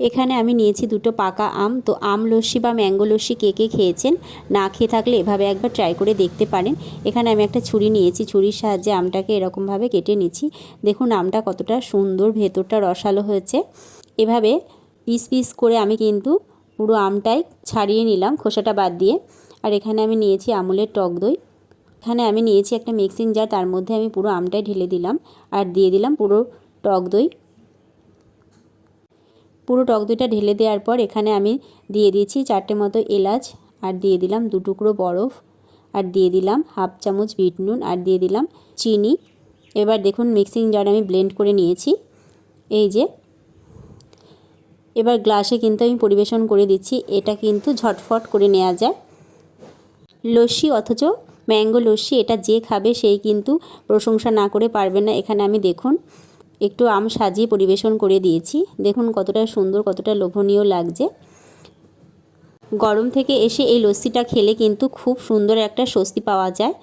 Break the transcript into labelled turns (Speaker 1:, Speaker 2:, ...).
Speaker 1: এখানে আমি নিয়েছি দুটো পাকা আম। তো আম লস্যি বা ম্যাঙ্গো লস্যি কে কে খেয়েছেন, না খেয়ে থাকলে এভাবে একবার ট্রাই করে দেখতে পারেন। এখানে আমি একটা ছুরি নিয়েছি, ছুরির সাহায্যে আমটাকে এরকমভাবে কেটে নিচ্ছি। দেখুন আমটা কতটা সুন্দর, ভেতরটা রসালো হয়েছে। এভাবে পিস পিস করে আমি কিন্তু পুরো আমটাই ছাড়িয়ে নিলাম, খোসাটা বাদ দিয়ে। আর এখানে আমি নিয়েছি আমুলের টক দই। এখানে আমি নিয়েছি একটা মিক্সিং জার, তার মধ্যে আমি পুরো আমটাই ঢেলে দিলাম আর দিয়ে দিলাম পুরো টক দই। পুরো টক দইটা ঢেলে দেওয়ার পর এখানে আমি দিয়ে দিয়েছি 4টে মতো এলাচ, আর দিয়ে দিলাম 2 টুকরো বরফ, আর দিয়ে দিলাম হাফ চামচ বিট নুন, আর দিয়ে দিলাম চিনি। এবার দেখুন মিক্সিং জার আমি ব্লেন্ড করে নিয়েছি। এই যে এবার গ্লাসে কিন্তু আমি পরিবেশন করে দিচ্ছি। এটা কিন্তু ঝটফট করে নেওয়া যায় লস্যি, অথচ ম্যাঙ্গো লস্যি। এটা যে খাবে সেই কিন্তু প্রশংসা না করে পারবে না। এখানে আমি দেখুন একটু আম সাজিয়ে পরিবেশন করে দিয়েছি। দেখুন কতটা সুন্দর, কতটা লোভনীয় লাগছে। গরম থেকে এসে এই লস্যিটা খেলে কিন্তু খুব সুন্দর একটা স্বস্তি পাওয়া যায়।